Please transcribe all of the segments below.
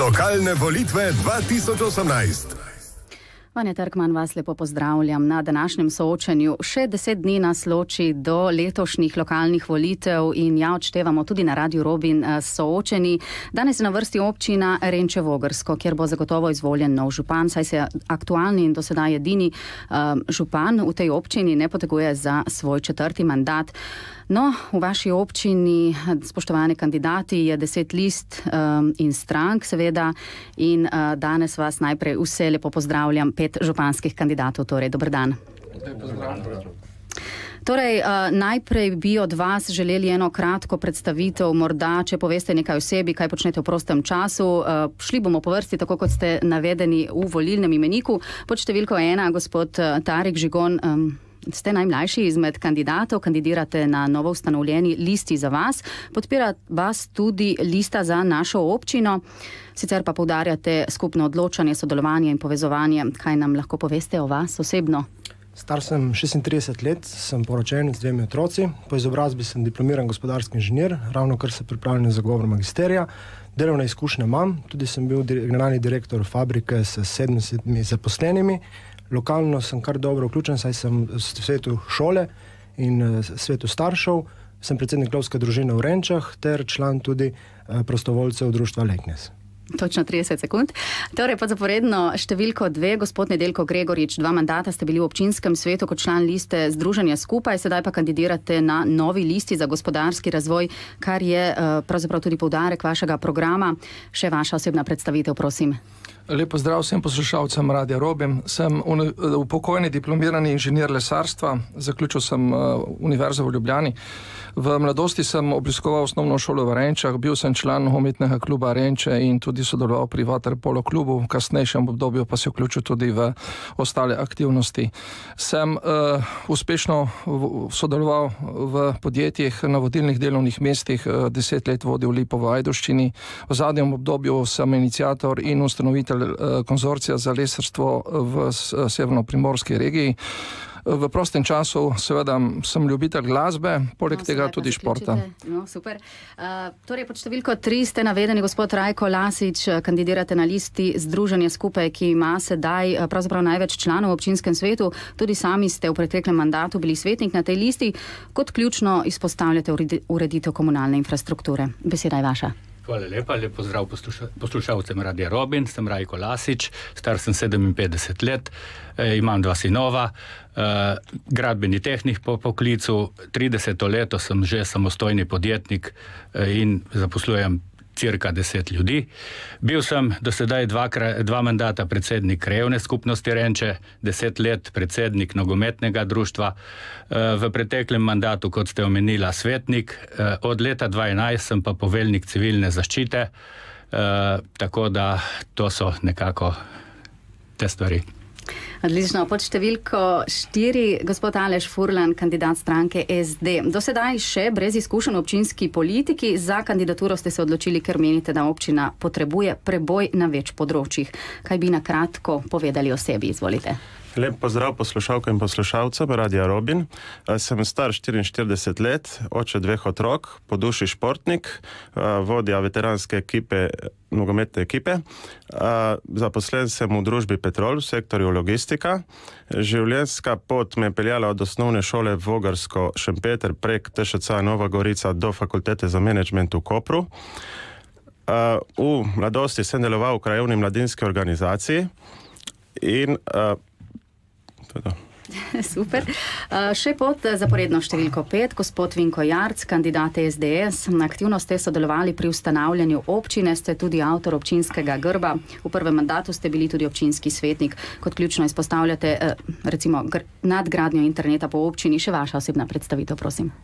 Lokalne volitve 2018. Vanja Trkman, vas lepo pozdravljam na današnjem soočenju. Še 10 dni nas loči do letošnjih lokalnih volitev in ja, odštevamo tudi na Radiu Robin soočeni. Danes je na vrsti občina Renče Vogrsko, kjer bo zagotovo izvoljen nov župan, saj se aktualni in dosedaj edini župan v tej občini ne poteguje za svoj 4. mandat. No, v vaši občini, spoštovani kandidati, je 10 list in strank, seveda, in danes vas najprej vse lepo pozdravljam, 5 županskih kandidatov, torej, dober dan. Torej, najprej bi od vas želeli eno kratko predstavitev, morda, če poveste nekaj o sebi, kaj počnete v prostem času. Šli bomo po vrsti, tako kot ste navedeni v volilnem imeniku. Pod številko 1, gospod Tarik Žigon, ste najmlajši izmed kandidatov, kandidirate na novo ustanovljeni listi za vas, podpira vas tudi lista za našo občino, sicer pa poudarjate skupno odločanje, sodelovanje in povezovanje. Kaj nam lahko poveste o vas osebno? Star sem 36 let, sem poročen z 2 otroci, po izobrazbi sem diplomiran gospodarski inženir, ravno kar se pripravljam za govor magisterija. Delovne izkušnje imam, tudi sem bil generalni direktor fabrike s 70 zaposlenimi. Lokalno sem kar dobro vključen, saj sem v svetu šole in svetu staršev, sem predsednik lovske družine v Renčah ter član tudi prostovoljcev društva Leknes. Točno 30 sekund. Torej, pod zaporedno številko 2, gospod Nedeljko Gregorič, 2 mandata ste bili v občinskem svetu kot član liste Združenja skupaj, sedaj pa kandidirate na novi listi za gospodarski razvoj, kar je pravzaprav tudi poudarek vašega programa. Še vaša osebna predstavitev, prosim. Lep pozdrav vsem poslušalcem Radia Robin. Sem upokojeni diplomirani inženir lesarstva, zaključil sem Univerzo v Ljubljani. V mladosti sem obiskoval osnovno šolo v Renčah, bil sem član nogometnega kluba Renče in tudi sodeloval pri vaterpolo klubu, v kasnejšem obdobju pa se vključil tudi v ostale aktivnosti. Sem uspešno sodeloval v podjetjih na vodilnih delovnih mestih, 10 let vodil Lipo v Ajdovščini. V zadnjem obdobju sem iniciator in ustanovitelj konzorcija za lesarstvo v severno-primorski regiji. V prostem času seveda sem ljubitelj glasbe, poleg tega tudi športa. No, super. Torej, pod številko 3 ste navedeni, gospod Rajko Lasič, kandidirate na listi Združenja skupaj, ki ima sedaj pravzaprav največ članov v občinskem svetu. Tudi sami ste v preteklem mandatu bili svetnik na tej listi. Kot ključno izpostavljate ureditev komunalne infrastrukture. Beseda je vaša. Hvala lepa, lep pozdrav poslušalcem Radia Robin, sem Rajko Lasič, star sem 57 let, imam 2 sinova, gradbeni tehnik po poklicu, 30 leto sem že samostojni podjetnik in zaposlujem cirka 10 ljudi. Bil sem do sedaj 2 mandata predsednik krajevne skupnosti Renče, 10 let predsednik nogometnega društva, v preteklem mandatu, kot ste omenila, svetnik, od leta 2011 sem pa poveljnik civilne zaščite, tako da to so nekako te stvari. Odlično. Pod številko 4, gospod Aleš Furlan, kandidat stranke SD. Do sedaj še brez izkušenj v občinski politiki, za kandidaturo ste se odločili, ker menite, da občina potrebuje preboj na več področjih. Kaj bi na kratko povedali o sebi? Izvolite. Lep pozdrav poslušalkam in poslušalcem Radia Robin. Sem star 44 let, oče 2 otrok, po duši športnik, vodja veteranske ekipe, nogometne ekipe. Zaposlen sem v družbi Petrol, v sektorju logistika. Življenjska pot me je peljala od osnovne šole Vogrsko Šempeter prek TŠC Nova Gorica do fakultete za menedžment v Kopru. V mladosti sem deloval v krajevni mladinski organizaciji in Super. Še pod zaporedno številko 5, gospod Vinko Jarc, kandidat SDS. Aktivno ste sodelovali pri ustanavljanju občine, ste tudi avtor občinskega grba. V prvem mandatu ste bili tudi občinski svetnik. Kot ključno izpostavljate recimo nadgradnjo interneta po občini. Še vaša osebna predstavitev, prosim.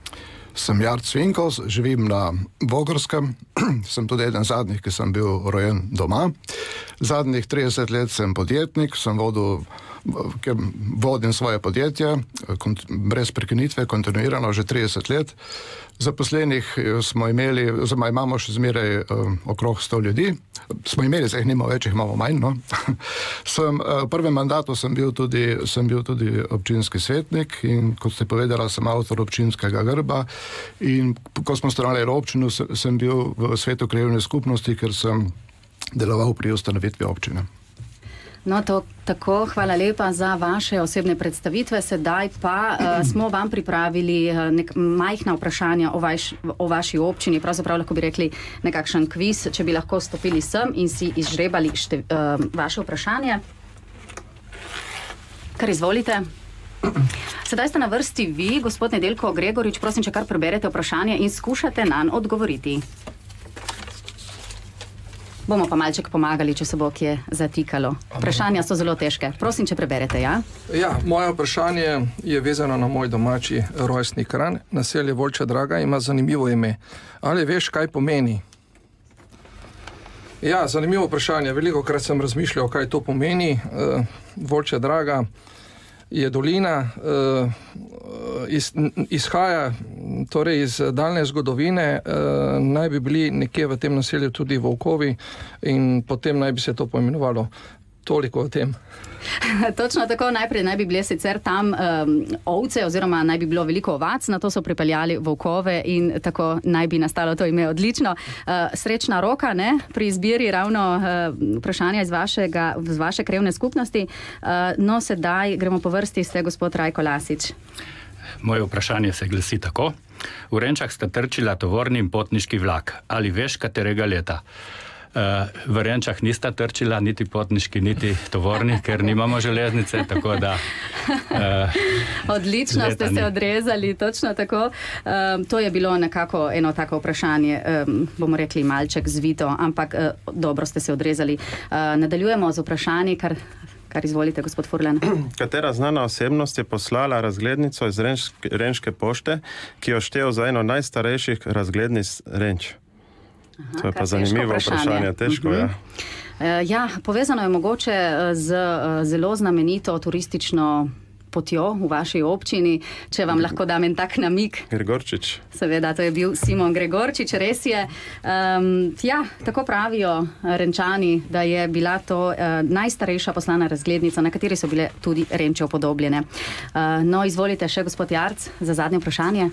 Sem Jarc Vinko, živim na Vogorskem. Sem tudi eden zadnjih, ki sem bil rojen doma. Zadnjih 30 let sem podjetnik, vodim svoje podjetje, brez prekinitve, kontinuirano že 30 let. Zaposlenih smo imeli, oziroma imamo še zmeraj okrog 100 ljudi. Smo imeli, zdaj jih nima več, jih imamo manj, no. V prvem mandatu sem bil tudi občinski svetnik in, kot ste povedala, sem avtor občinskega grba. In ko smo ustanovili občino, sem bil v svetu krajevne skupnosti, ker sem deloval pri ustanovitvi občine. No, to tako, hvala lepa za vaše osebne predstavitve. Sedaj pa smo vam pripravili majhna vprašanja o vaši občini. Pravzaprav lahko bi rekli nekakšen kviz, če bi lahko stopili sem in si izžrebali vaše vprašanje. Kar izvolite. Sedaj ste na vrsti vi, gospod Nedeljko Gregorič. Prosim, če kar preberete vprašanje in skušate nanj odgovoriti. Bomo pa malček pomagali, če se bo kje zatikalo. Vprašanja so zelo težke. Prosim, če preberete, ja? Ja, moje vprašanje je vezano na moj domači rojstni Kranj. Naselje Volčja Draga ima zanimivo ime. Ali veš, kaj pomeni? Ja, zanimivo vprašanje. Velikokrat sem razmišljal, kaj to pomeni. Volčja Draga je dolina, izhaja torej iz daljne zgodovine, naj bi bili nekje v tem naselju tudi volkovi in potem naj bi se to poimenovalo. Toliko o tem. Točno tako, najprej naj bi bile sicer tam ovce oziroma naj bi bilo veliko ovac, na to so pripeljali volkove in tako naj bi nastalo to ime. Odlično. Srečna roka, ne, pri izbiri ravno vprašanja iz vaše krajevne skupnosti. No, sedaj gremo po vrsti, ste gospod Rajko Lasič. Moje vprašanje se glasi tako. V Renčah sta trčila tovorni in potniški vlak. Ali veš, katerega leta? V Renčah nista trčila niti potniški, niti tovorni, ker nimamo železnice, tako da... Odlično ste se odrezali, točno tako. To je bilo nekako eno tako vprašanje, bomo rekli malček zvito, ampak dobro ste se odrezali. Nadaljujemo z vprašanji, kar izvolite, gospod Furlan. Katera znana osebnost je poslala razglednico iz Renške pošte, ki jo štejo za eno najstarejših razglednic Renč? To je pa zanimivo vprašanje, težko, ja. Ja, povezano je mogoče z zelo znamenito turistično potjo v vaši občini, če vam lahko dam en tak namig. Gregorčič. Seveda, to je bil Simon Gregorčič, res je. Ja, tako pravijo Renčani, da je bila to najstarejša poslana razglednica, na kateri so bile tudi Renče upodobljene. No, izvolite še gospod Jarc za zadnje vprašanje.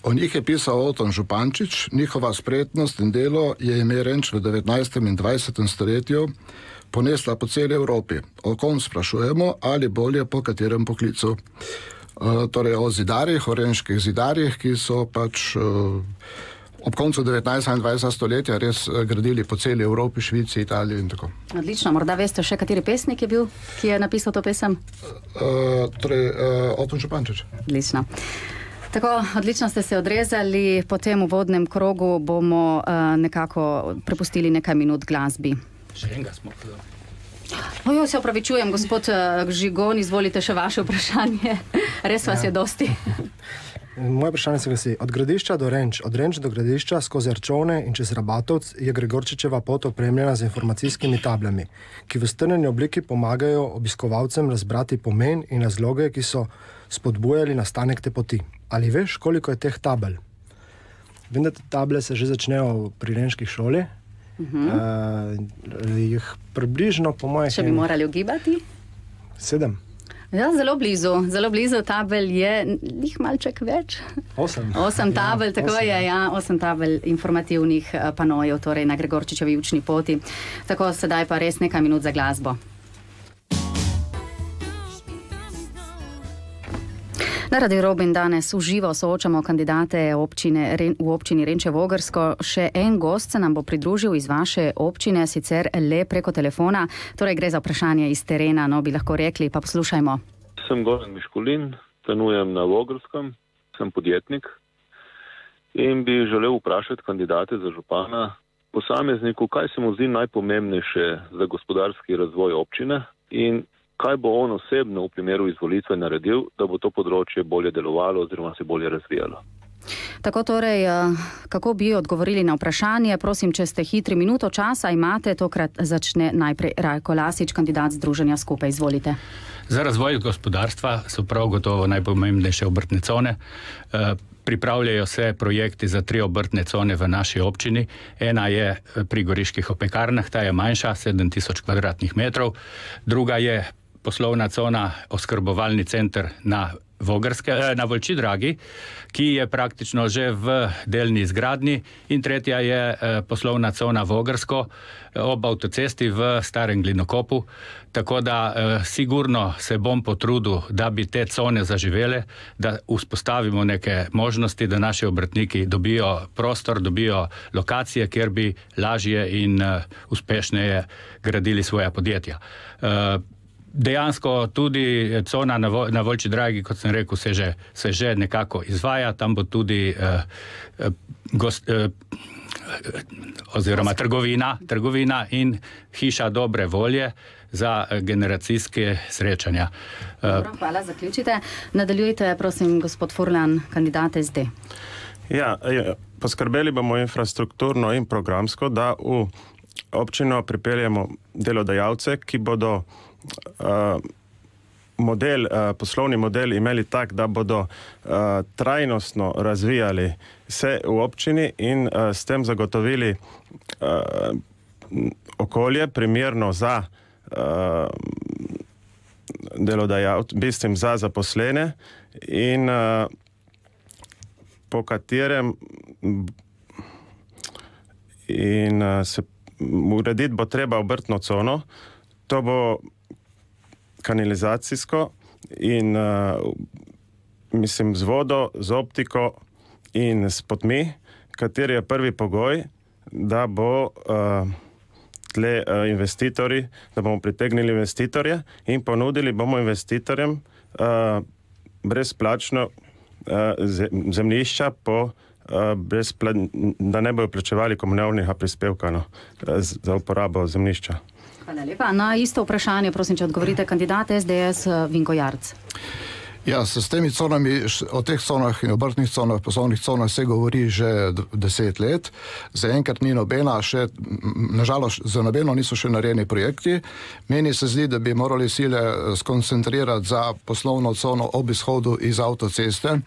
O njih je pisal Oton Župančič, njihova spretnost in delo je ime Renč v 19. in 20. stoletju ponesla po celi Evropi. O kom sprašujemo ali bolje po katerem poklicu. Torej o zidarjih, o renških zidarjih, ki so pač ob koncu 19. in 20. stoletja res gradili po celi Evropi, Švici, Italiji in tako. Odlično, morda veste še, kateri pesnik je bil, ki je napisal to pesem? Torej Oton Župančič. Odlično. Tako, odlično ste se odrezali, po tem uvodnem krogu bomo nekako prepustili nekaj minut glasbi. Še enega smo. Ojo, se opravičujem, gospod Žigon, izvolite še vaše vprašanje. Res vas je dosti. Moje vprašanje se glasi, od Gradišča do Renč, od Renč do Gradišča skozi Arčovne in čez Rabatovc je Gregorčičeva pot opremljena z informacijskimi tablami, ki v strnjeni obliki pomagajo obiskovalcem razbrati pomen in razloge, ki so spodbujali nastanek te poti. Ali veš, koliko je teh tabel? Vem, da te table se že začnejo pri renški šoli. Jih približno, po moje... Če bi morali ugibati? 7. Ja, zelo blizu tabel je njih malček več. 8. 8 tabel, ja, tako 8. Je, ja, 8 tabel informativnih panojev, torej na Gregorčičevi učni poti. Tako, sedaj pa res nekaj minut za glasbo. Na Radio Robin danes v živo soočamo kandidate v občini Renče Vogrsko. Še en gost se nam bo pridružil iz vaše občine, sicer le preko telefona. Torej gre za vprašanje iz terena, no bi lahko rekli, pa poslušajmo. Sem Goran Miškulin, stanujem na Vogrskem, sem podjetnik in bi želel vprašati kandidate za župana, posamezniku, kaj se mu zdi najpomembnejše za gospodarski razvoj občine in kaj bo on osebno v primeru izvolitve naredil, da bo to področje bolje delovalo oziroma se bolje razvijalo. Tako torej, kako bi odgovorili na vprašanje? Prosim, če ste hitri, minuto časa imate, tokrat začne najprej Rajko Lasič, kandidat Združenja Skupaj. Izvolite. Za razvoj gospodarstva so prav gotovo najpomembnejše obrtne cone. Pripravljajo se projekti za 3 obrtne cone v naši občini. Ena je pri Goriških opekarnah, ta je manjša, 7000 kvadratnih metrov. Druga je poslovna cona, oskrbovalni center na na Volčji Dragi, ki je praktično že v delni izgradnji, in tretja je poslovna cona Vogrsko ob avtocesti v Starem Glinokopu. Tako da sigurno se bom potrudil, da bi te cone zaživele, da vzpostavimo neke možnosti, da naši obrtniki dobijo prostor, dobijo lokacije, kjer bi lažje in uspešneje gradili svoja podjetja. Dejansko tudi cona na Volčji Dragi, kot sem rekel, se že nekako izvaja. Tam bo tudi oziroma trgovina in hiša dobre volje za generacijske srečanja. Dobro, hvala, zaključite. Nadaljujte, prosim, gospod Furlan, kandidat SD. Ja, poskrbeli bomo infrastrukturno in programsko, da v občino pripeljemo delodajalce, ki bodo poslovni model imeli tak, da bodo trajnostno razvijali se v občini in s tem zagotovili okolje primerno za delodajalce, mislim za zaposlene, in po katerem se urediti bo treba obrtno cono. To bo kanalizacijsko in mislim z vodo, z optiko in s potmi, kateri je prvi pogoj, da bo tle investitorji, da bomo pritegnili investitorje in ponudili bomo investitorjem brezplačno zemljišča da ne bojo plačevali komunalnega prispevka za uporabo zemljišča. Hvala lepa. Na isto vprašanje, prosim, če odgovorite, kandidat SDS Vinko Jarc. Ja, s temi conami, o teh conah in obrtnih conah, poslovnih conah se govori že 10 let. Zaenkrat ni nobena, nažalost za nobeno niso še narejeni projekti. Meni se zdi, da bi morali sile skoncentrirati za poslovno cono ob izhodu iz avtoceste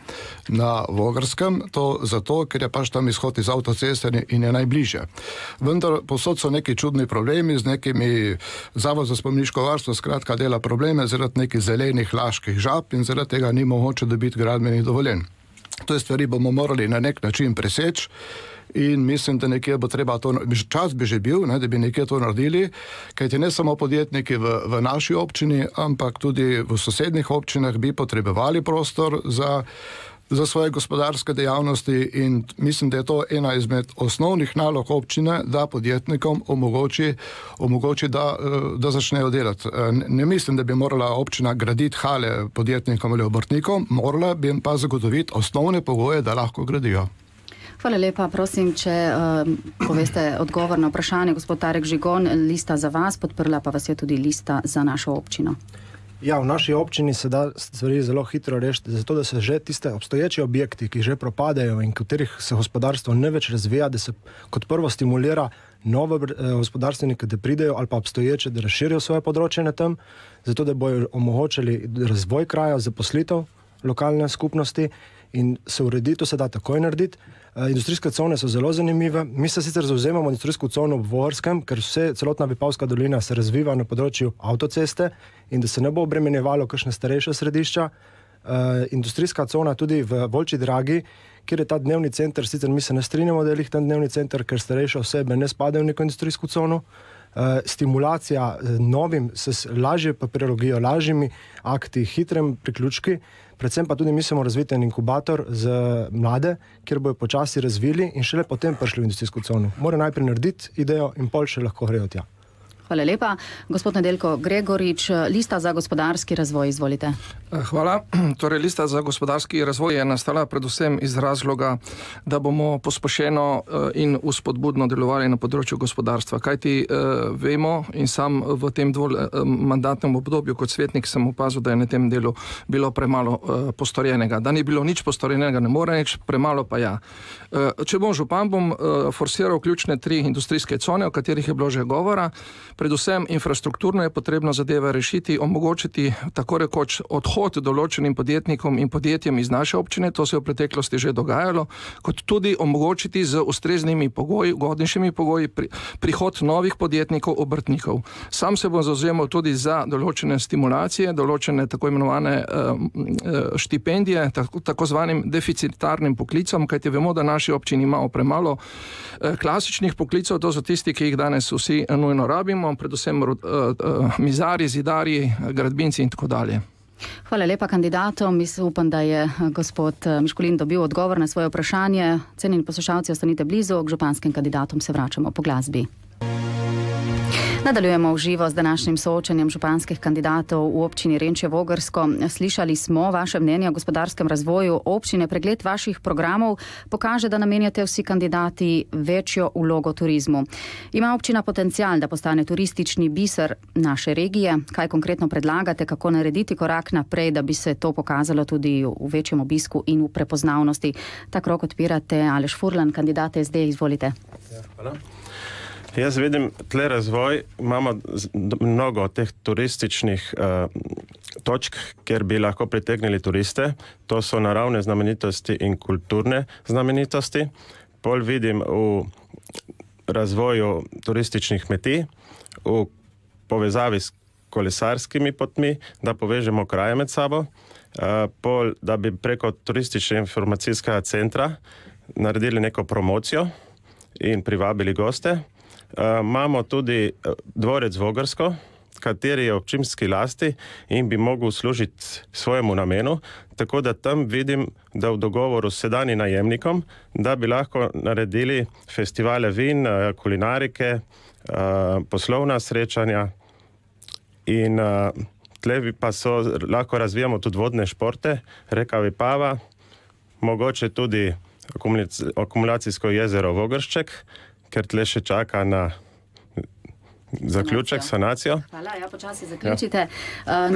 na Vogrskem. To zato, ker je pač tam izhod iz avtoceste in je najbližje. Vendar posod so neki čudni problemi z nekimi Zavod za spomeniško varstvo, skratka dela probleme zaradi nekih zelenih laških žab in zaradi tega ni mogoče dobiti gradbenih dovoljenj. To stvari bomo morali na nek način preseči in mislim, da nekje bo treba to, čas bi že bil, da bi nekje to naredili, kajti ne samo podjetniki v naši občini, ampak tudi v sosednjih občinah bi potrebovali prostor za svoje gospodarske dejavnosti in mislim, da je to ena izmed osnovnih nalog občine, da podjetnikom omogoči da začnejo delati. Ne mislim, da bi morala občina graditi hale podjetnikom ali obrtnikom, morala bi jim pa zagotoviti osnovne pogoje, da lahko gradijo. Hvala lepa, prosim, če poveste odgovor na vprašanje. Gospod Tarek Žigon, lista za vas, podprla pa vas je tudi lista za našo občino. Ja, v naši občini se da stvari zelo hitro rešiti, zato da se že tiste obstoječi objekti, ki že propadajo in katerih se gospodarstvo ne več razvija, da se kot prvo stimulira nove gospodarstvenike, da pridejo ali pa obstoječe, da razširijo svoje področje na tem, zato da bojo omogočili razvoj kraja, zaposlitev lokalne skupnosti in se urediti, to se da takoj narediti. Industrijske cone so zelo zanimive. Mi se sicer zavzemamo industrijsko cono v Vogorskem, ker celotna Vipavska dolina se razviva na področju avtoceste in da se ne bo obremenjevalo kakšne starejše središča. Industrijska cona tudi v Volčji Dragi, kjer je ta dnevni center, sicer mi se ne strinjamo, da je lih ten dnevni center, ker starejše osebe ne spadajo v neko industrijsko cono. Stimulacija novim, se lažje papirologijo, lažjimi akti, hitrem priključki, predvsem pa tudi mislimo razviti en inkubator za mlade, kjer bojo počasi razvili in šele potem prišli v industrijsko cono. Mora najprej narediti idejo in pol še lahko grejo tja. Hvala lepa. Gospod Nedeljko Gregorič, lista za gospodarski razvoj, izvolite. Hvala. Torej, lista za gospodarski razvoj je nastala predvsem iz razloga, da bomo pospešeno in uspodbudno delovali na področju gospodarstva. Kajti vemo in sam v tem mandatnem obdobju kot svetnik sem opazil, da je na tem delu bilo premalo postorjenega. Da ni bilo nič postorjenega, ne more nič, premalo pa ja. Če bom župan, bom forsiral ključne 3 industrijske cone, o katerih je bilo že govora. Predvsem infrastrukturno je potrebno zadeve rešiti, omogočiti tako rekoč odhod določenim podjetnikom in podjetjem iz naše občine, to se je v preteklosti že dogajalo, kot tudi omogočiti z ustreznimi pogoji, ugodnejšimi pogoji prihod novih podjetnikov, obrtnikov. Sam se bom zavzemal tudi za določene stimulacije, določene tako imenovane štipendije, tako zvanim deficitarnim poklicom, kajti vemo, da naši občini imamo premalo klasičnih poklicov, to so tisti, ki jih danes vsi nujno rabimo, predvsem mizarji, zidarji, gradbinci in tako dalje. Hvala lepa kandidatom. Upam, da je gospod Miškulin dobil odgovor na svoje vprašanje. Cenjeni poslušalci, ostanite blizu, k županskim kandidatom se vračamo po glasbi. Nadaljujemo v živo z današnjim soočenjem županskih kandidatov v občini Renče Vogrsko. Slišali smo vaše mnenje o gospodarskem razvoju občine. Pregled vaših programov pokaže, da namenjate vsi kandidati večjo vlogo turizmu. Ima občina potencial, da postane turistični biser naše regije? Kaj konkretno predlagate, kako narediti korak naprej, da bi se to pokazalo tudi v večjem obisku in v prepoznavnosti? Ta krog odpirate. Aleš Furlan, kandidat SD, izvolite. Hvala. Jaz vidim tle razvoj, imamo mnogo teh turističnih točk, kjer bi lahko pritegnili turiste. To so naravne znamenitosti in kulturne znamenitosti. Pol vidim v razvoju turističnih kmetij, v povezavi s kolesarskimi potmi, da povežemo kraje med sabo. Pol, da bi preko turističnega informacijskega centra naredili neko promocijo in privabili goste. Imamo tudi dvorec Vogrsko, kateri je v občinski lasti in bi mogel služiti svojemu namenu, tako da tam vidim, da v dogovoru s sedanjim najemnikom, da bi lahko naredili festivale vin, kulinarike, poslovna srečanja in tle pa lahko razvijamo tudi vodne športe, reka Vipava, mogoče tudi akumulacijsko jezero Vogršček, ker tle še čaka na zaključek, sanacijo. Hvala, ja, počasi zaključite.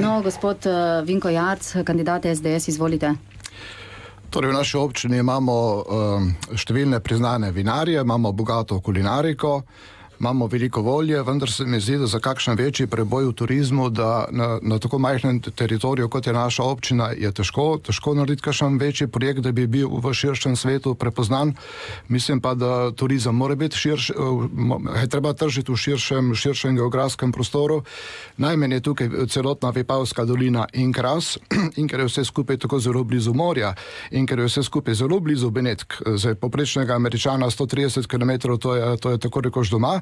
No, gospod Vinko Jarc, kandidat SDS, izvolite. Torej, v naši občini imamo številne priznane vinarje, imamo bogato kulinariko, imamo veliko volje, vendar se mi zdi, da za kakšen večji preboj v turizmu, da na tako majhnem teritoriju, kot je naša občina, je težko narediti kakšen večji projekt, da bi bil v širšem svetu prepoznan. Mislim pa, da turizem mora biti treba tržiti v širšem geografskem prostoru. Najmanj je tukaj celotna Vipavska dolina in Kras, in ker je vse skupaj tako zelo blizu morja, in ker je vse skupaj zelo blizu Benetk, za poprečnega Američana 130 km, to je tako rekoč doma.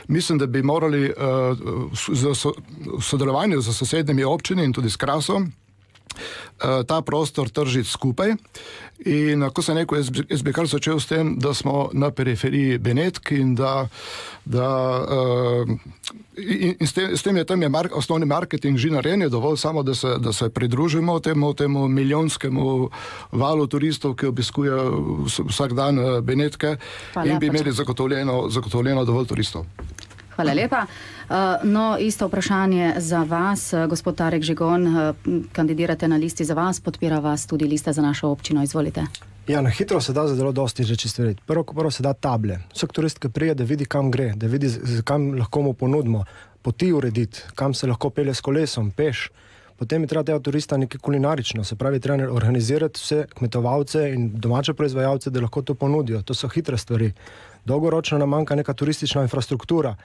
Mislim, da bi morali v sodelovanju z sosednjimi občinami in tudi s Krasom ta prostor tržiti skupaj. In ko sem rekel, jaz bi kar začel s tem, da smo na periferiji Benetk in s tem je osnovni marketing že narejen, je dovolj samo, da se pridružimo temu milijonskemu valu turistov, ki obiskuje vsak dan Benetke in bi imeli zagotovljeno dovolj turistov. Hvala lepa. No, isto vprašanje za vas, gospod Tarek Žigon, kandidirate na listi za vas, podpira vas tudi lista za našo občino, izvolite. Ja, na hitro se da zelo dosti reči stvari. Prvo se da table. Vsak turist, ki prije, da vidi, kam gre, da vidi, kam lahko mu ponudimo, poti urediti, kam se lahko pelje s kolesom, peš. Potem je treba tega turista nekaj kulinarično, se pravi, treba organizirati vse kmetovalce in domače proizvajalce, da lahko to ponudijo. To so hitre stvari. Dolgoročno nam manjka neka turistična infrastruktura.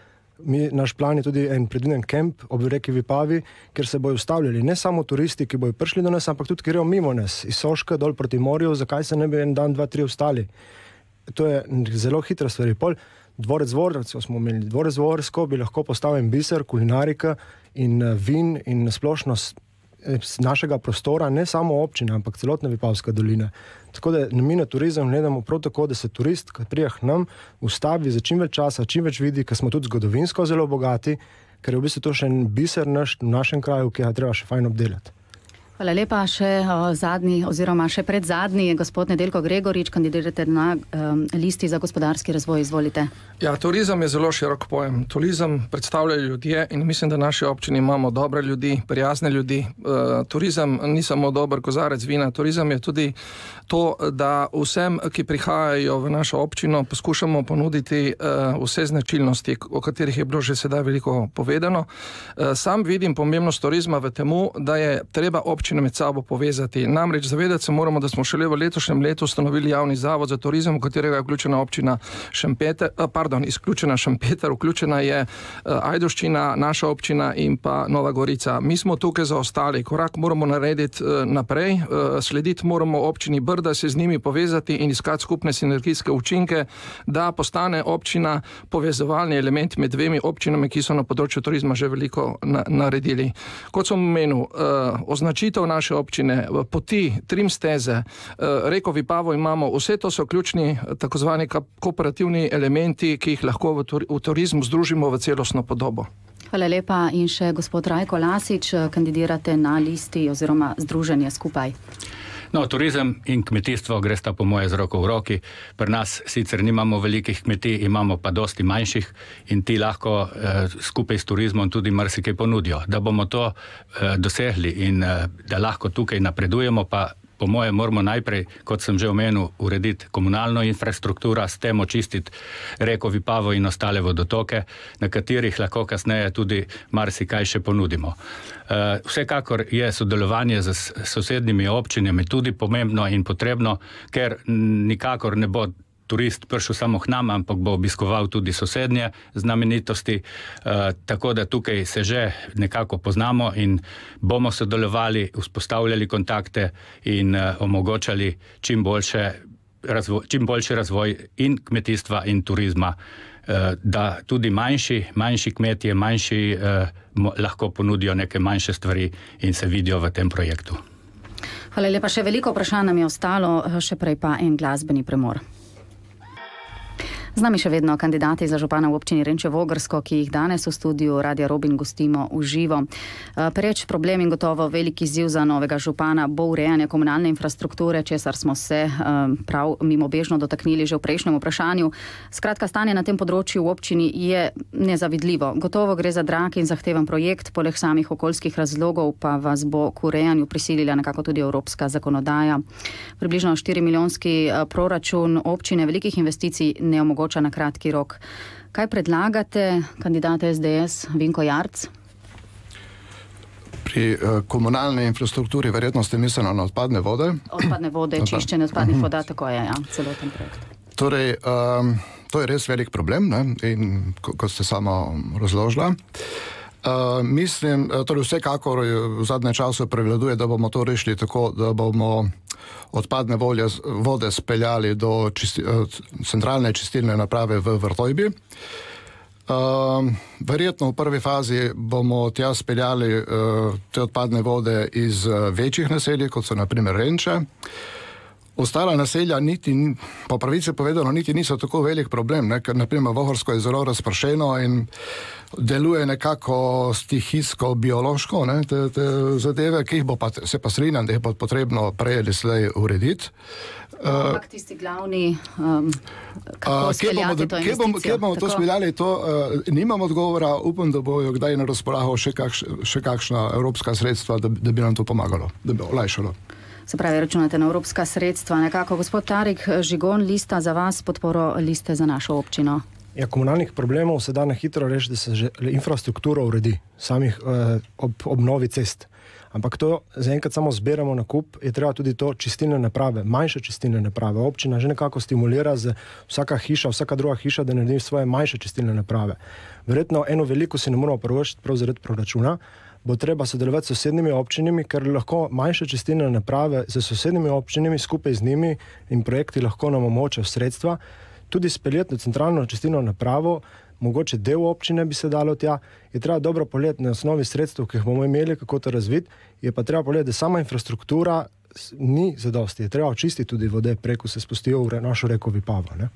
Naš plan je tudi en predviden kemp ob reki Vipavi, kjer se bojo ustavljali ne samo turisti, ki bojo prišli do nas, ampak tudi, ki grejo mimo nas, iz Soške dol proti morju, zakaj se ne bi en dan, 2, 3 ostali. To je zelo hitra stvar. Pol dvorec Vogrsko smo imeli, dvorec Vogrsko bi lahko postal en biser, kulinarika in vin in nasplošnost našega prostora, ne samo občine, ampak celotne Vipavske doline. Tako da mi na turizem gledamo prav tako, da se turist, ki prija k nam, ustavi za čim več časa, čim več vidi, ker smo tudi zgodovinsko zelo bogati, ker je v bistvu to še en biser v našem kraju, ki ga treba še fajn obdelati. Hvala lepa. Še zadnji oziroma še predzadnji, gospod Nedeljko Gregorič, kandidirate na listi za gospodarski razvoj. Izvolite. Ja, turizem je zelo širok pojem. Turizem predstavljajo ljudje in mislim, da naši občini imamo dobre ljudi, prijazne ljudi. Turizem ni samo dober kozarec vina, turizem je tudi to, da vsem, ki prihajajo v našo občino, poskušamo ponuditi vse značilnosti, o katerih je bilo že sedaj veliko povedano. Sam vidim pomembnost turizma v temu, da je treba občine med sabo povezati. Namreč zavedati se moramo, da smo šele v letošnjem letu ustanovili javni zavod za turizem, v katerega je vključena občina izključena Šempeter, vključena je Ajdovščina, naša občina in pa Nova Gorica. Mi smo tukaj zaostali, korak moramo narediti naprej, slediti moramo občini Brda, se z njimi povezati in iskati skupne sinergijske učinke, da postane občina povezovalni element med dvemi občinami, ki so na področju turizma že veliko naredili. Kot sem omenil, označitev naše občine, poti, trim steze, reko Vipavo imamo, vse to so ključni takozvani kooperativni elementi, ki jih lahko v turizmu združimo v celostno podobo. Hvala lepa. In še gospod Rajko Lasič, kandidirate na listi oziroma združenje Skupaj. No, turizem in kmetijstvo gresta po moje z roko v roki. Pri nas sicer nimamo velikih kmetij, imamo pa dosti manjših in ti lahko skupaj s turizmom tudi marsikaj ponudijo. Da bomo to dosegli in da lahko tukaj napredujemo, pa po moje moramo najprej, kot sem že omenil, urediti komunalno infrastrukturo, s tem očistiti reko Vipavo in ostale vodotoke, na katerih lahko kasneje tudi marsikaj še ponudimo. Vsekakor je sodelovanje z sosednjimi občinami tudi pomembno in potrebno, ker nikakor ne bo turist prišel samo k nam, ampak bo obiskoval tudi sosednje znamenitosti, tako da tukaj se že nekako poznamo in bomo sodelovali, vzpostavljali kontakte in omogočali čim boljši razvoj in kmetijstva in turizma, da tudi manjši kmetje, lahko ponudijo neke manjše stvari in se vidijo v tem projektu. Hvala lepa. Še veliko vprašanj nam je ostalo, še prej pa en glasbeni premor. Z nami še vedno kandidati za župana v občini Renče Vogrsko, ki jih danes v studiu Radia Robin gostimo v živo. Pereč problem in gotovo veliki izziv za novega župana bo urejanje komunalne infrastrukture, česar smo se prav mimobežno dotaknili že v prejšnjem vprašanju. Skratka, stanje na tem področju v občini je nezavidljivo. Gotovo gre za drag in zahteven projekt, poleg samih okoljskih razlogov pa vas bo k urejanju prisilila nekako tudi evropska zakonodaja. Približno 4-milijonski proračun občine velikih investicij ne omogoča na kratki rok. Kaj predlagate, kandidate SDS, Vinko Jarc? Pri komunalni infrastrukturi verjetno ste mislili na odpadne vode. Odpadne vode, čiščenje odpadnih voda, tako je, celoten projekt. Torej, to je res velik problem, ne? In kot ste samo razložila. Mislim, torej vsekakor v zadnjem času prevladuje, da bomo to rešili tako, da bomo odpadne vode speljali do centralne čistilne naprave v Vrtojbi. Verjetno v prvi fazi bomo tja speljali te odpadne vode iz večjih naselij, kot so na primer Renče. Ostala naselja po pravici povedano niti niso tako velik problem, ne? Ker na primer Vohorsko je zelo razpršeno in deluje nekako stihijsko, biološko, ne? Te zadeve, ki jih bo pa, se pa strinjam, da jih bo potrebno prej ali slej urediti. Ampak tisti glavni, kako speljati to investicijo? Kje bomo to speljali, to nimam odgovora, upam, da bojo kdaj na razpolago še kakšna evropska sredstva, da bi nam to pomagalo, da bi olajšalo. Se pravi, računate na evropska sredstva. Nekako, gospod Tarik Žigon, lista za vas, podporo liste za našo občino. Ja, komunalnih problemov se da na hitro reči, da se že infrastrukturo uredi, samih obnovi cest. Ampak to zaenkrat samo zbiramo na kup, je treba tudi to čistilne naprave, manjše čistilne naprave. Občina že nekako stimulira z vsaka druga hiša, da naredi svoje manjše čistilne naprave. Verjetno eno veliko si ne moramo privoščiti prav zaradi proračuna, bo treba sodelovati s sosednjimi občinami, ker lahko manjše čistilne naprave z sosednjimi občinami skupaj z njimi in projekti lahko nam omogočajo sredstva, tudi speljeti na centralno čistilno napravo, mogoče del občine bi se dalo tja, je treba dobro pogledati na osnovi sredstev, ki jih bomo imeli, kako to razviti, je pa treba pogledati, da sama infrastruktura ni zadosti, je treba očistiti tudi vode, preko se spustijo v našo reko Vipavo, ne?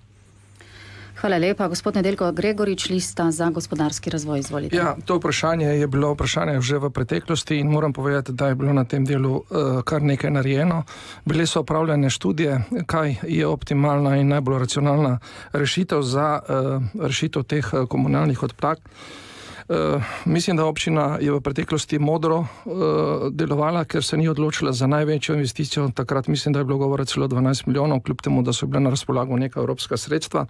Hvala lepa. Gospod Nedeljko Gregorič, Lista za gospodarski razvoj, izvolite. Ja, to vprašanje je bilo vprašanje že v preteklosti in moram povedati, da je bilo na tem delu kar nekaj narejeno. Bile so opravljene študije, kaj je optimalna in najbolj racionalna rešitev za rešitev teh komunalnih odplak. Mislim, da občina je v preteklosti modro delovala, ker se ni odločila za največjo investicijo. Takrat mislim, da je bilo govora celo 12 milijonov, kljub temu, da so bile na razpolago neka evropska sredstva.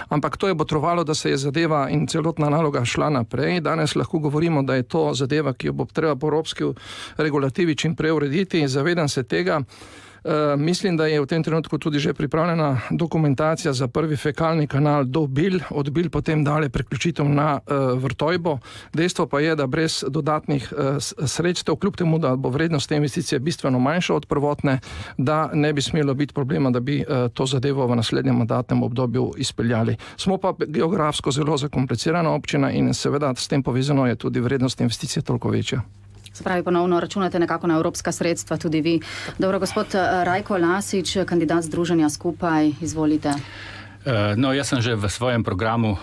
Ampak to je botrovalo, da se je zadeva in celotna naloga šla naprej. Danes lahko govorimo, da je to zadeva, ki jo bo treba po evropski regulativi čim prej urediti. Zavedam se tega. Mislim, da je v tem trenutku tudi že pripravljena dokumentacija za prvi fekalni kanal do Bil, od Bil potem dalje priključitev na Vrtojbo. Dejstvo pa je, da brez dodatnih sredstev, kljub temu, da bo vrednost te investicije bistveno manjša od prvotne, da ne bi smelo biti problema, da bi to zadevo v naslednjem mandatnem obdobju izpeljali. Smo pa geografsko zelo zakomplicirana občina in seveda s tem povezano je tudi vrednost investicije toliko večja. Se pravi, ponovno računate nekako na evropska sredstva, tudi vi. Dobro, gospod Rajko Lasič, kandidat Združenja Skupaj, izvolite. No, jaz sem že v svojem programu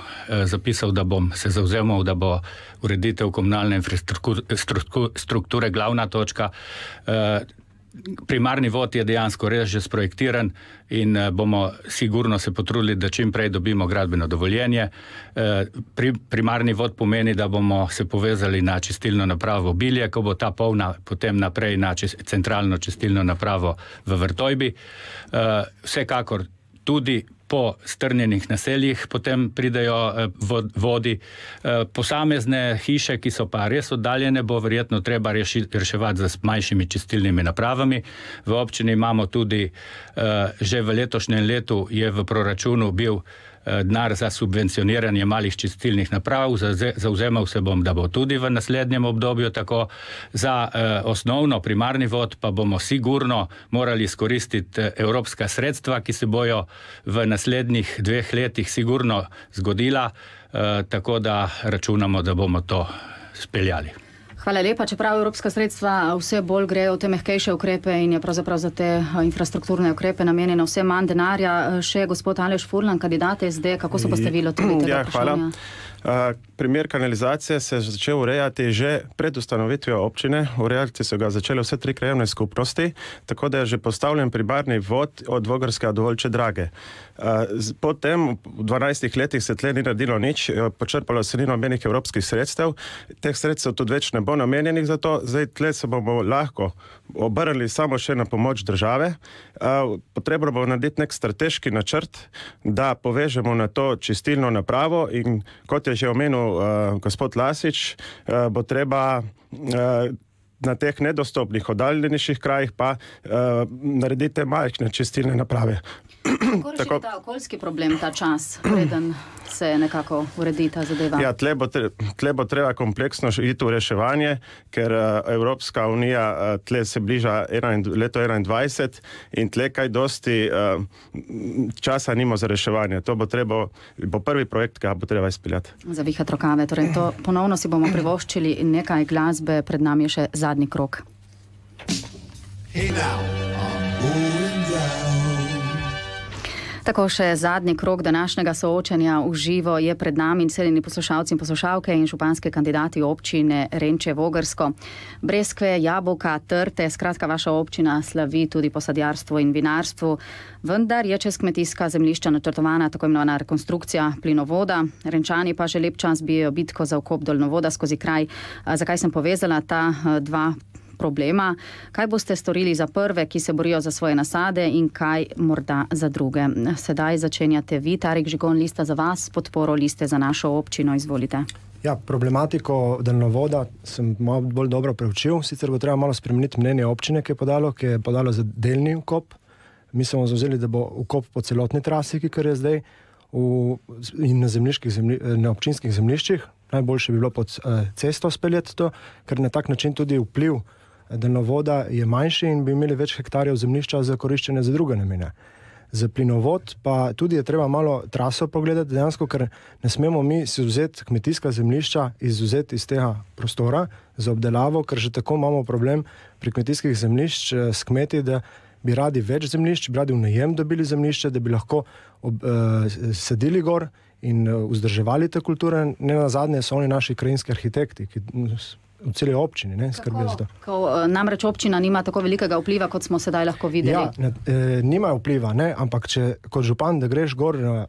zapisal, da bom se zavzemal, da bo ureditev komunalne infrastrukture glavna točka. Primarni vod je dejansko res že sprojektiran in bomo sigurno se potrudili, da čim prej dobimo gradbeno dovoljenje. Primarni vod pomeni, da bomo se povezali na čistilno napravo Bilje, ko bo ta polna, potem naprej na centralno čistilno napravo v Vrtojbi. Vsekakor tudi po strnjenih naseljih potem pridejo vodi. Posamezne hiše, ki so pa res oddaljene, bo verjetno treba reševati z manjšimi čistilnimi napravami. V občini imamo tudi, že v letošnjem letu je v proračunu bil denar za subvencioniranje malih čistilnih naprav. Zavzemal se bom, da bo tudi v naslednjem obdobju tako. Za osnovno primarni vod pa bomo sigurno morali izkoristiti evropska sredstva, ki se bojo v naslednjih 2 letih sigurno zgodila, tako da računamo, da bomo to speljali. Hvala lepa. Čeprav evropska sredstva vse bolj grejo v te mehkejše ukrepe in je pravzaprav za te infrastrukturne ukrepe namenjeno vse manj denarja, še gospod Aleš Furlan, kandidat SD, kako se boste vi lotili tega vprašanja? Primer kanalizacije se je začel urejati že pred ustanovitvijo občine. Urejati so ga začele vse 3 krajevne skupnosti, tako da je že postavljen primarni vod od Vogrskega do Volčje Drage. Potem v 12 letih se tle ni naredilo nič, počrpalo se ni nobenih evropskih sredstev. Teh sredstev tudi več ne bo namenjenih za to. Zdaj tle se bomo lahko obrnili samo še na pomoč države. Potrebno bo narediti nek strateški načrt, da povežemo na to čistilno napravo in kot je že omenil gospod Lasič, bo treba na teh nedostopnih, oddaljenejših krajih pa narediti majhne čistilne naprave. Kako je ta okoljski problem ta čas, preden se nekako uredi ta zadeva? Ja, tle bo treba kompleksno iti v reševanje, ker Evropska unija tle se bliža leto 2021 in tle kaj dosti časa nima za reševanje. To bo prvi projekt, ki ga bo treba izpeljati. Zavihati rokave, torej to ponovno si bomo privoščili nekaj glasbe, pred nami je še zadnji krog. Tako še zadnji krog današnjega soočanja v živo je pred nami in cenjeni poslušalci in poslušalke in županske kandidati občine Renče Vogrsko. Breskve, jabolka, trte, skratka vaša občina slavi tudi po sadjarstvu in vinarstvu, vendar je čez kmetijska zemljišča načrtovana tako imenovana rekonstrukcija plinovoda. Renčani pa že lep čas bijejo bitko za vkop daljnovoda skozi kraj. Zakaj sem povezala ta dva problema? Kaj boste storili za prve, ki se borijo za svoje nasade in kaj morda za druge? Sedaj začenjate vi, Tarik Žigon, Lista za vas, podporo Liste za našo občino, izvolite. Ja, problematiko daljnovoda sem malo bolj dobro preučil, sicer bo treba malo spremeniti mnenje občine, ki je podalo za delni vkop. Mi smo zavzeli, da bo vkop po celotni trasi, kar je zdaj, in na občinskih zemljiščih. Najboljše bi bilo pod cesto speljati to, ker na tak način tudi vpliv daljnovoda je manjši in bi imeli več hektarjev zemljišča za koriščenje za druge namene. Za plinovod pa tudi je treba malo traso pogledati dejansko, ker ne smemo mi si vzeti kmetijska zemljišča izvzeti iz tega prostora za obdelavo, ker že tako imamo problem pri kmetijskih zemljišč s kmeti, da bi radi več zemljišč, bi radi v najem dobili zemljišče, da bi lahko sedili gor in vzdrževali te kulture. Ne nazadnje so oni naši krajinski arhitekti, ki v celi občini skrbijo za to. Namreč občina nima tako velikega vpliva, kot smo sedaj lahko videli. Ja, nimajo vpliva, ampak če kot župan, da greš gor na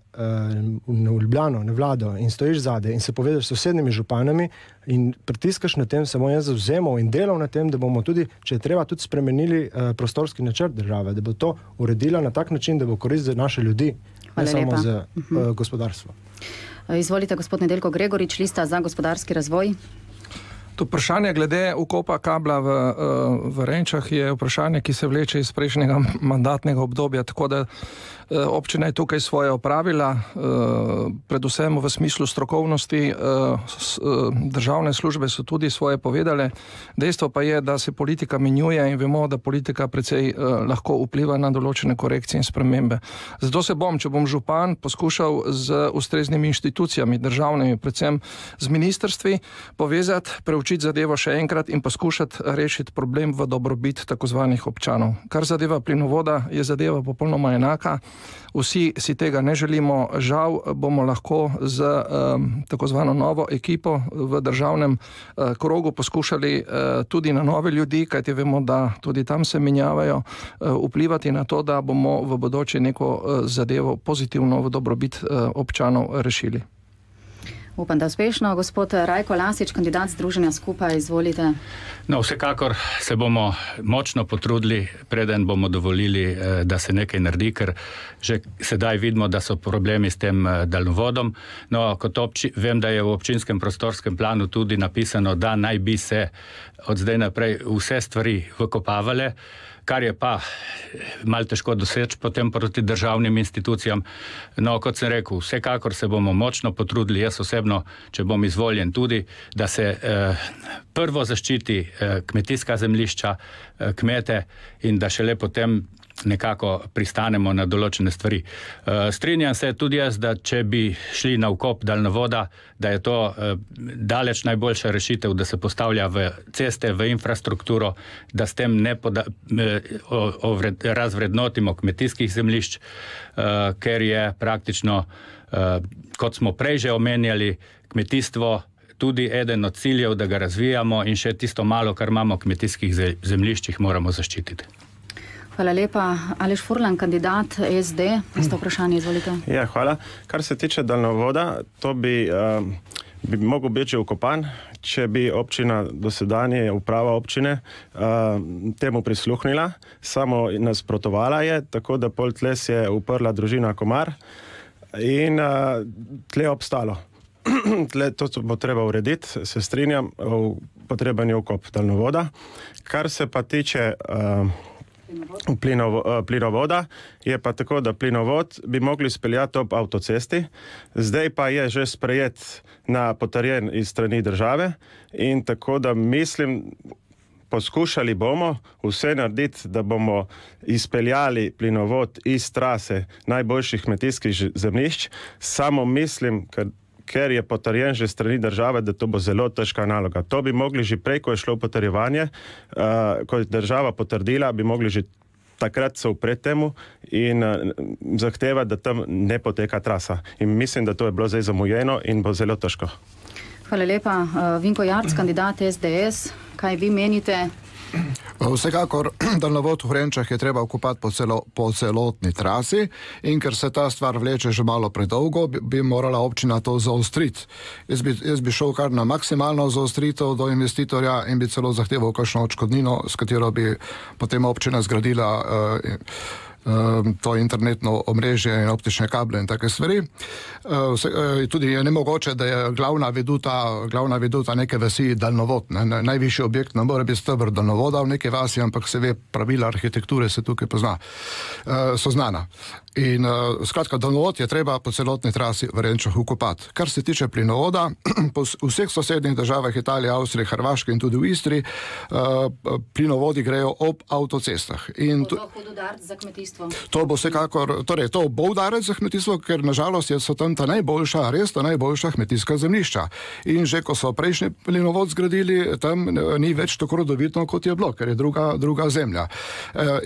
Ljubljano, na vlado in stojiš zade in se povežeš s sosednjimi županami in pritiskaš na tem, se bom jaz zavzemal in delal na tem, da bomo tudi, če je treba, tudi spremenili prostorski načrt države, da bo to uredila na tak način, da bo korist za naše ljudi, ne samo za gospodarstvo. Izvolite, gospod Nedeljko Gregorič, Lista za gospodarski razvoj. To vprašanje glede ukopa kabla v Renčah je vprašanje, ki se vleče iz prejšnjega mandatnega obdobja, tako da občina je tukaj svoje opravila, predvsem v smislu strokovnosti, državne službe so tudi svoje povedale. Dejstvo pa je, da se politika menjuje in vemo, da politika precej lahko vpliva na določene korekcije in spremembe. Zato se bom, če bom župan, poskušal z ustreznimi inštitucijami, državnimi, predvsem z ministrstvi, povezati, preučiti zadevo še enkrat in poskušati rešiti problem v dobrobit takozvanih občanov. Kar zadeva plinovoda, je zadeva popolnoma enaka. Vsi si tega ne želimo, žal bomo lahko z takozvano novo ekipo v državnem krogu poskušali tudi na nove ljudi, kajti vemo, da tudi tam se menjavajo, vplivati na to, da bomo v bodoče neko zadevo pozitivno v dobrobit občanov rešili. Upam, da uspešno. Gospod Rajko Lasič, kandidat Združenja Skupaj, izvolite. No, vsekakor se bomo močno potrudili, preden bomo dovolili, da se nekaj naredi, ker že sedaj vidimo, da so problemi s tem daljnovodom. No, kot vem, da je v občinskem prostorskem planu tudi napisano, da naj bi se od zdaj naprej vse stvari vkopavale, kar je pa malo težko doseči potem proti državnim institucijam. No, kot sem rekel, vsekakor se bomo močno potrudili, jaz osebno, če bom izvoljen tudi, da se prvo zaščiti kmetijska zemljišča, kmete in da šele potem nekako pristanemo na določene stvari. Strinjam se tudi jaz, da če bi šli na ukop daljnovoda, da je to daleč najboljša rešitev, da se postavlja v ceste, v infrastrukturo, da s tem ne razvrednotimo kmetijskih zemljišč, ker je praktično, kot smo prej že omenjali, kmetijstvo tudi eden od ciljev, da ga razvijamo in še tisto malo, kar imamo kmetijskih zemljiščih, moramo zaščititi. Hvala lepa. Aleš Furlan, kandidat SD, isto vprašanje, izvolite. Ja, hvala. Kar se tiče daljnovoda, to bi mogel biti že vkopan, če bi občina dosedanje, uprava občine, temu prisluhnila, samo nasprotovala je, tako da pol tle se je uprla družina Komar in tle obstalo. To bo treba urediti, se strinjam, potreben je ukop daljnovoda. Kar se pa tiče plinovoda, je pa tako, da plinovod bi mogli speljati ob avtocesti, zdaj pa je že sprejet na potrjen iz strani države in tako da mislim, poskušali bomo vse narediti, da bomo izpeljali plinovod iz trase najboljših kmetijskih zemljišč, samo mislim, ker je potrjen že strani države, da to bo zelo težka naloga. To bi mogli že prej, ko je šlo potrjevanje, ko je država potrdila, bi mogli že takrat se upreti temu in zahtevati, da tam ne poteka trasa. In mislim, da to je bilo zdaj zamujeno in bo zelo težko. Hvala lepa. Vinko Jarc, kandidat SDS, kaj vi menite? Vsekakor daljnovod v Renčah je treba okupati po celotni trasi in ker se ta stvar vleče že malo predolgo, bi morala občina to zaostriti. Jaz bi šel kar na maksimalno zaostritev do investitorja in bi celo zahteval kakšno odškodnino, s katero bi potem občina zgradila to internetno omrežje in optične kable in take stvari. Tudi je nemogoče, da je glavna veduta neke vasi daljnovod. Najvišji objekt ne more biti stebr daljnovoda v neke vasi, ampak se ve, pravila arhitekture se tukaj so znana. In skratka, daljnovod je treba po celotni trasi v Renčah ukopati. Kar se tiče plinovoda, po vseh sosednjih državah, Italije, Avstrije, Hrvaške in tudi v Istri, plinovodi grejo ob avtocestah. Hudodarc za kmetijstvo. kmetijstvo? To bo vsekakor, torej to bo udarec za kmetijstvo, ker nažalost so tam ta najboljša kmetijska zemljišča. In že ko so prejšnji plinovod zgradili, tam ni več tako rodovitno, kot je bilo, ker je druga zemlja.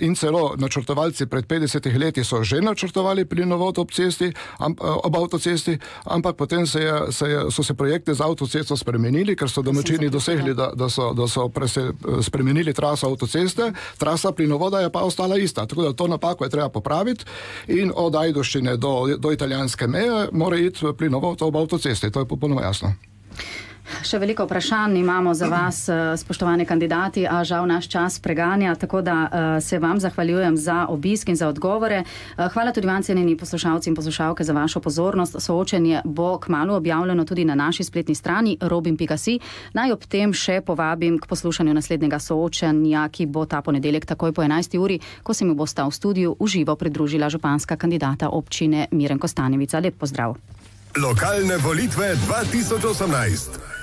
In celo načrtovalci pred 50 leti so že načrtovali plinovod ob avtocesti, ampak potem so se projekte za avtocesto spremenili, ker so domačini dosegli, da so spremenili traso avtoceste, trasa plinovoda je pa ostala ista. Tako da to napako je treba popraviti in od Ajdovščine do italijanske meje mora iti plinovod ob avtocesti. To je popolnoma jasno. Še veliko vprašanj imamo za vas, spoštovani kandidati, a žal naš čas preganja, tako da se vam zahvaljujem za obisk in za odgovore. Hvala tudi vam, cenjeni poslušalci in poslušalke, za vašo pozornost. Soočenje bo kmalu objavljeno tudi na naši spletni strani robin.si. Naj ob tem še povabim k poslušanju naslednjega soočenja, ki bo ta ponedeljek takoj po 11. uri, ko se mi bosta v studiu v živo pridružila županska kandidata občine Miren Kostanjevica. Lep pozdrav. Lokalne volitve 2018.